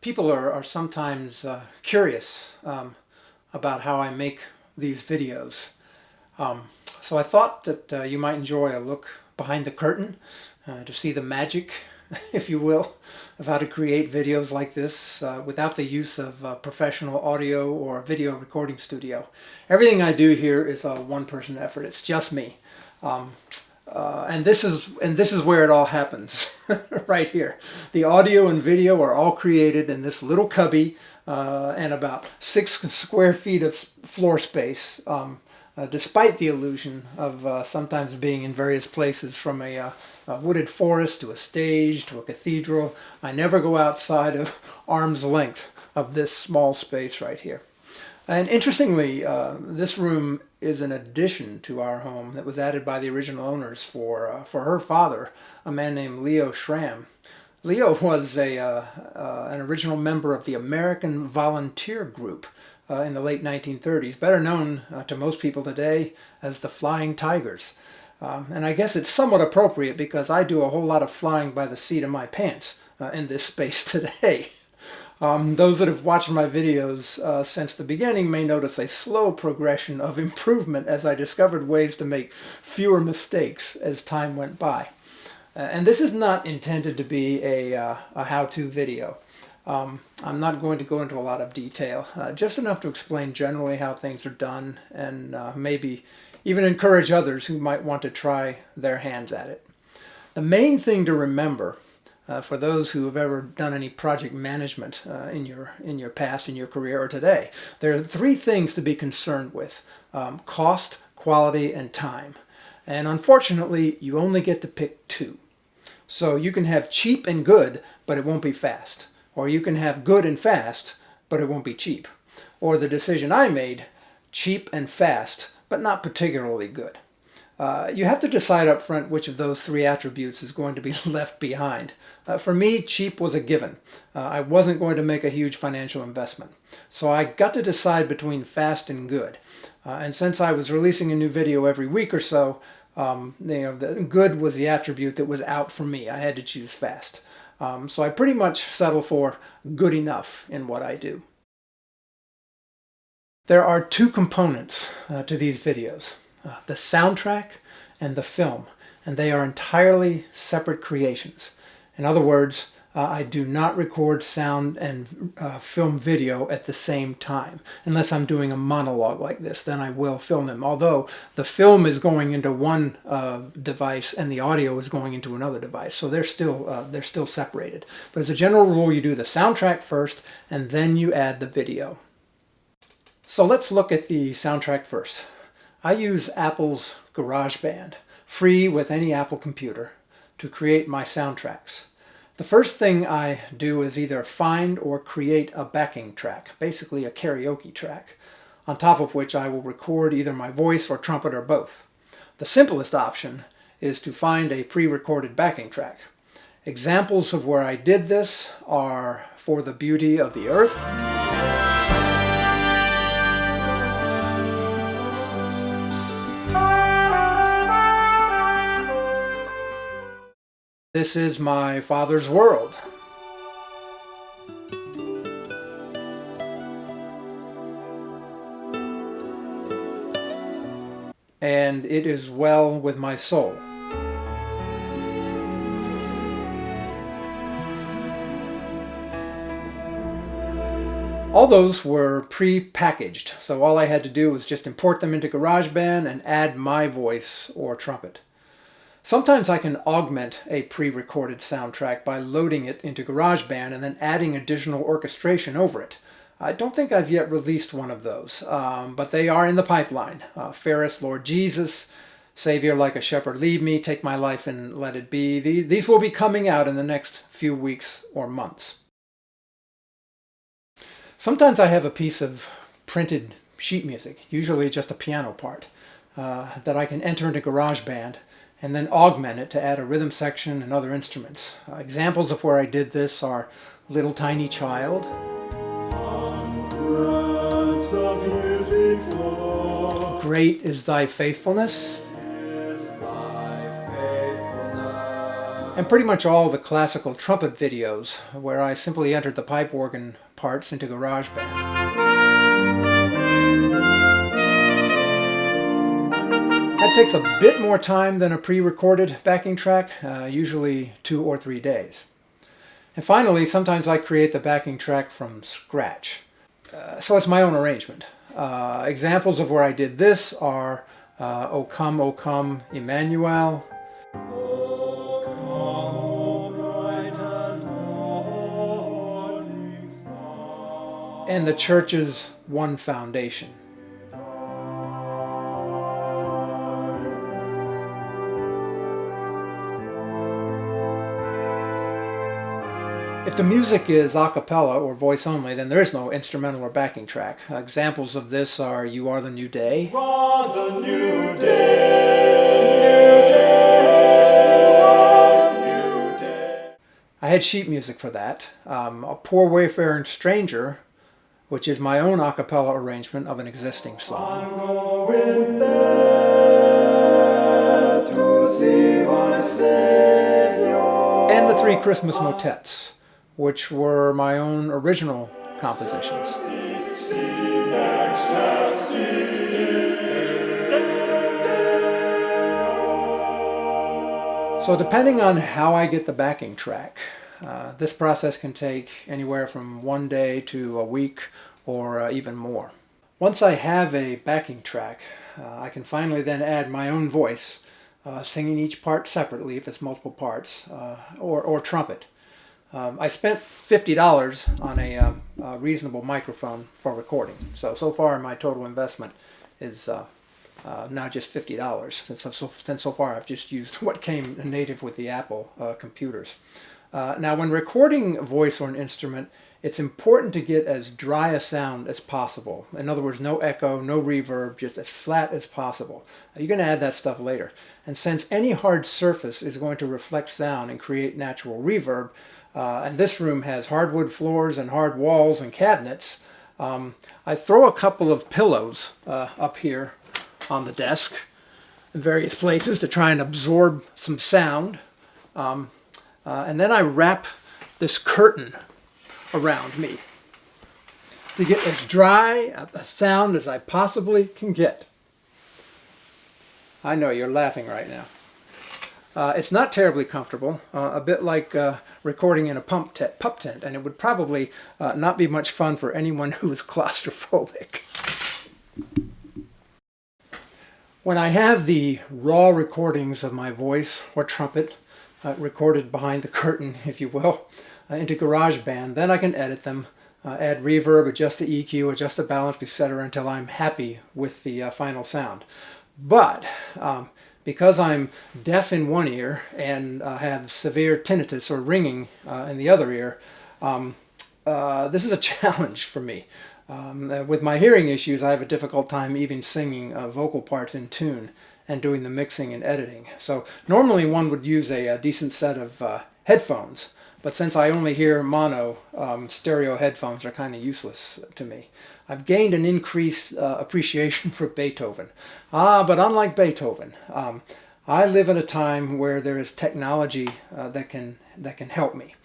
People are sometimes curious about how I make these videos. Um, so I thought that you might enjoy a look behind the curtain to see the magic, if you will, of how to create videos like this without the use of professional audio or video recording studio. Everything I do here is a one-person effort. It's just me. And this is where it all happens, right here. The audio and video are all created in this little cubby and about 6 square feet of floor space, despite the illusion of sometimes being in various places, from a wooded forest to a stage to a cathedral. I never go outside of arm's length of this small space right here. And interestingly, this room is an addition to our home that was added by the original owners for her father, a man named Leo Schramm. Leo was an original member of the American Volunteer Group in the late 1930s, better known to most people today as the Flying Tigers. And I guess it's somewhat appropriate because I do a whole lot of flying by the seat of my pants in this space today. Those that have watched my videos since the beginning may notice a slow progression of improvement as I discovered ways to make fewer mistakes as time went by. And this is not intended to be a how-to video. I'm not going to go into a lot of detail, just enough to explain generally how things are done and maybe even encourage others who might want to try their hands at it. The main thing to remember for those who have ever done any project management in your past, in your career, or today, there are 3 things to be concerned with: cost, quality, and time. And unfortunately, you only get to pick 2. So you can have cheap and good, but it won't be fast. Or you can have good and fast, but it won't be cheap. Or the decision I made, cheap and fast, but not particularly good. You have to decide up front which of those 3 attributes is going to be left behind. For me, cheap was a given. I wasn't going to make a huge financial investment. So I got to decide between fast and good. And since I was releasing a new video every week or so, the good was the attribute that was out for me. I had to choose fast. So I pretty much settle for good enough in what I do. There are 2 components to these videos: the soundtrack and the film, and they are entirely separate creations. In other words, I do not record sound and film video at the same time. Unless I'm doing a monologue like this, then I will film them. Although the film is going into one device and the audio is going into another device, so they're still separated. But as a general rule, you do the soundtrack first, and then you add the video. So let's look at the soundtrack first. I use Apple's GarageBand, free with any Apple computer, to create my soundtracks. The first thing I do is either find or create a backing track, basically a karaoke track, on top of which I will record either my voice or trumpet or both. The simplest option is to find a pre-recorded backing track. Examples of where I did this are For the Beauty of the Earth, This Is My Father's World, and It Is Well With My Soul. All those were pre-packaged, so all I had to do was just import them into GarageBand and add my voice or trumpet. Sometimes I can augment a pre-recorded soundtrack by loading it into GarageBand and then adding additional orchestration over it. I don't think I've yet released one of those, but they are in the pipeline. Ferris, Lord Jesus, Savior Like a Shepherd Lead Me, Take My Life and Let It Be. These will be coming out in the next few weeks or months. Sometimes I have a piece of printed sheet music, usually just a piano part, that I can enter into GarageBand and then augment it to add a rhythm section and other instruments. Examples of where I did this are Little Tiny Child, Great is Thy Faithfulness, and pretty much all the classical trumpet videos where I simply entered the pipe organ parts into GarageBand. That takes a bit more time than a pre-recorded backing track, usually 2 or 3 days. And finally, sometimes I create the backing track from scratch. So it's my own arrangement. Examples of where I did this are O Come, Emmanuel, O come, O bright and morning star, and the church's One Foundation. If the music is a cappella or voice only, then there is no instrumental or backing track. Examples of this are You Are the New Day. You are the new day. I had sheet music for that. A Poor Wayfaring Stranger, which is my own a cappella arrangement of an existing song. I'm going there to see my Savior. And the 3 Christmas motets, which were my own original compositions. So depending on how I get the backing track, this process can take anywhere from 1 day to a week or even more. Once I have a backing track, I can finally then add my own voice, singing each part separately if it's multiple parts, or trumpet. I spent $50 on a reasonable microphone for recording. So far my total investment is now just $50. Since so far I've just used what came native with the Apple computers. Now when recording a voice or an instrument, it's important to get as dry a sound as possible. In other words, no echo, no reverb, just as flat as possible. You're going to add that stuff later. And since any hard surface is going to reflect sound and create natural reverb, and this room has hardwood floors and hard walls and cabinets, I throw a couple of pillows up here on the desk in various places to try and absorb some sound. And then I wrap this curtain around me to get as dry a sound as I possibly can get. I know you're laughing right now. It's not terribly comfortable, a bit like recording in a pup tent, and it would probably not be much fun for anyone who is claustrophobic. When I have the raw recordings of my voice or trumpet, recorded behind the curtain, if you will, into GarageBand, then I can edit them, add reverb, adjust the EQ, adjust the balance, etc. until I'm happy with the final sound. But because I'm deaf in one ear and have severe tinnitus or ringing in the other ear, this is a challenge for me. With my hearing issues, I have a difficult time even singing vocal parts in tune and doing the mixing and editing. So normally one would use a decent set of headphones, but since I only hear mono, stereo headphones are kind of useless to me. I've gained an increased appreciation for Beethoven. But unlike Beethoven, I live in a time where there is technology that can help me.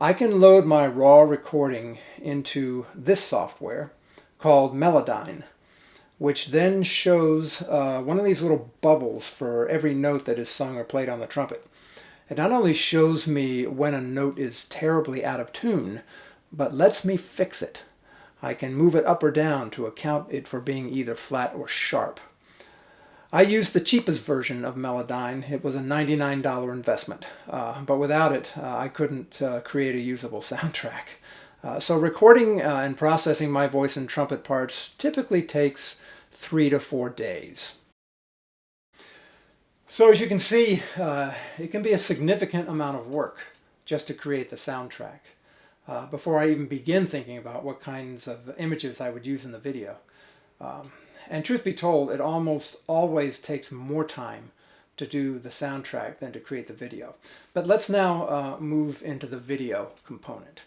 I can load my raw recording into this software called Melodyne, which then shows one of these little bubbles for every note that is sung or played on the trumpet. It not only shows me when a note is terribly out of tune, but lets me fix it. I can move it up or down to account it for being either flat or sharp. I used the cheapest version of Melodyne. It was a $99 investment, but without it I couldn't create a usable soundtrack. So recording and processing my voice and trumpet parts typically takes 3 to 4 days. So as you can see, it can be a significant amount of work just to create the soundtrack before I even begin thinking about what kinds of images I would use in the video. And truth be told, it almost always takes more time to do the soundtrack than to create the video. But let's now move into the video component.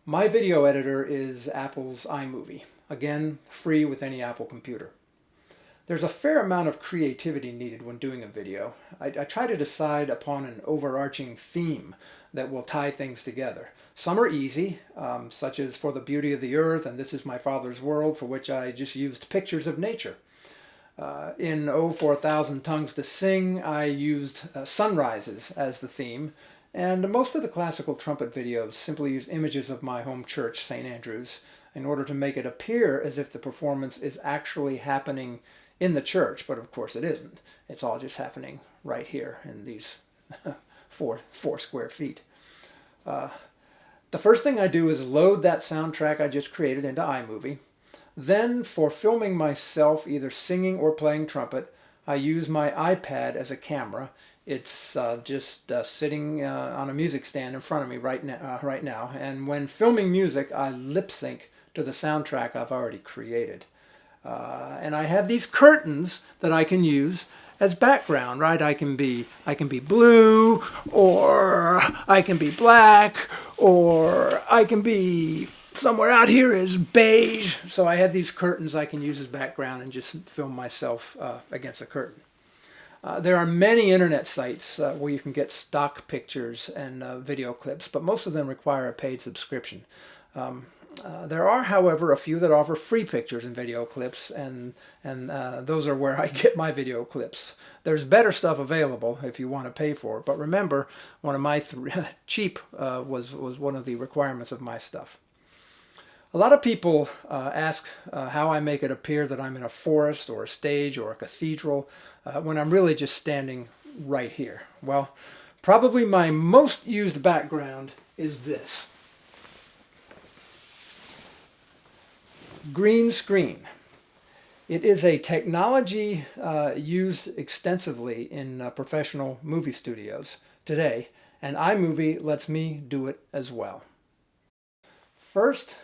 My video editor is Apple's iMovie, again free with any Apple computer. There's a fair amount of creativity needed when doing a video. I try to decide upon an overarching theme that will tie things together. Some are easy, such as For the Beauty of the Earth and This Is My Father's World, for which I just used pictures of nature. In Oh for a Thousand Tongues to Sing, I used sunrises as the theme, and most of the classical trumpet videos simply use images of my home church, St. Andrew's, in order to make it appear as if the performance is actually happening in the church, but of course it isn't. It's all just happening right here in these four square feet. The first thing I do is load that soundtrack I just created into iMovie. Then, for filming myself either singing or playing trumpet, I use my iPad as a camera. It's just sitting on a music stand in front of me right now. And when filming music, I lip sync to the soundtrack I've already created. And I have these curtains that I can use as background, right? I can be blue, or I can be black, or I can be somewhere out here is beige. So I have these curtains I can use as background and just film myself against a curtain. There are many internet sites where you can get stock pictures and video clips, but most of them require a paid subscription. There are, however, a few that offer free pictures and video clips, and those are where I get my video clips. There's better stuff available if you want to pay for it, but remember, one of my cheap was one of the requirements of my stuff. A lot of people ask how I make it appear that I'm in a forest or a stage or a cathedral when I'm really just standing right here. Well, probably my most used background is this. Green screen. It is a technology used extensively in professional movie studios today, and iMovie lets me do it as well. First,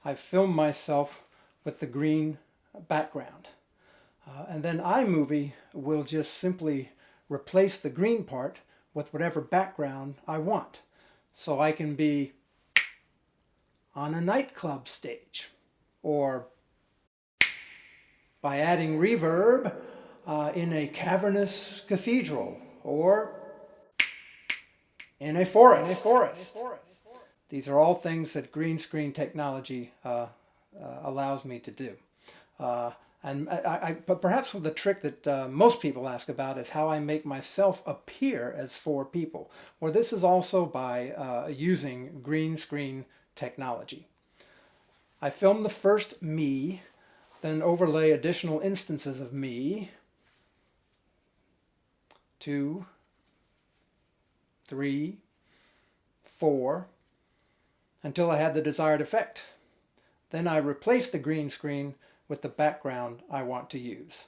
I film myself with the green background, and then iMovie will just simply replace the green part with whatever background I want. So I can be on a nightclub stage, or by adding reverb in a cavernous cathedral, or in a forest. These are all things that green screen technology allows me to do. But perhaps the trick that most people ask about is how I make myself appear as four people. Well, this is also by using green screen technology. I film the first me, then overlay additional instances of me, 2, 3, 4, until I had the desired effect. Then I replace the green screen with the background I want to use.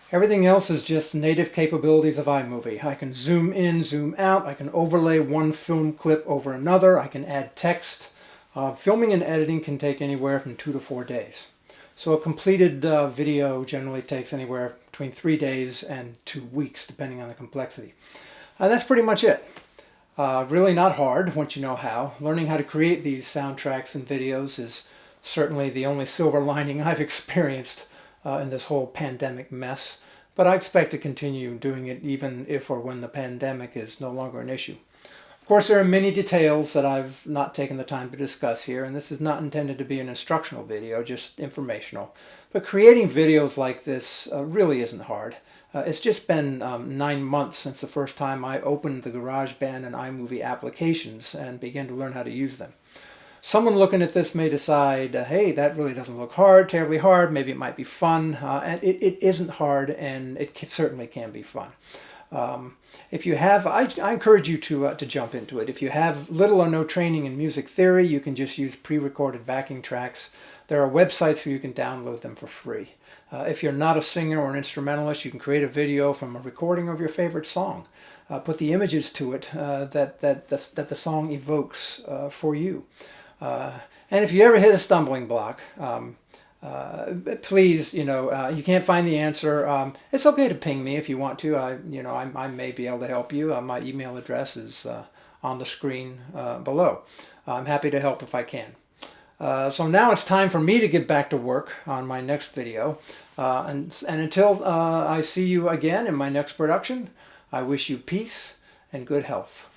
Everything else is just native capabilities of iMovie. I can zoom in, zoom out, I can overlay one film clip over another, I can add text. Filming and editing can take anywhere from 2 to 4 days. So a completed video generally takes anywhere between 3 days and 2 weeks, depending on the complexity. That's pretty much it. Really not hard once you know how. Learning how to create these soundtracks and videos is certainly the only silver lining I've experienced in this whole pandemic mess. But I expect to continue doing it even if or when the pandemic is no longer an issue. Of course, there are many details that I've not taken the time to discuss here, and this is not intended to be an instructional video, just informational. But creating videos like this really isn't hard. It's just been 9 months since the first time I opened the GarageBand and iMovie applications and began to learn how to use them. Someone looking at this may decide, hey, that really doesn't look hard, terribly hard, maybe it might be fun. And it isn't hard, and it certainly can be fun. If you have, I encourage you to jump into it. If you have little or no training in music theory, you can just use pre-recorded backing tracks. There are websites where you can download them for free. If you're not a singer or an instrumentalist, you can create a video from a recording of your favorite song. Put the images to it that the song evokes for you. And if you ever hit a stumbling block, please, you can't find the answer. It's okay to ping me if you want to. I may be able to help you. My email address is on the screen below. I'm happy to help if I can. So now it's time for me to get back to work on my next video. And until I see you again in my next production, I wish you peace and good health.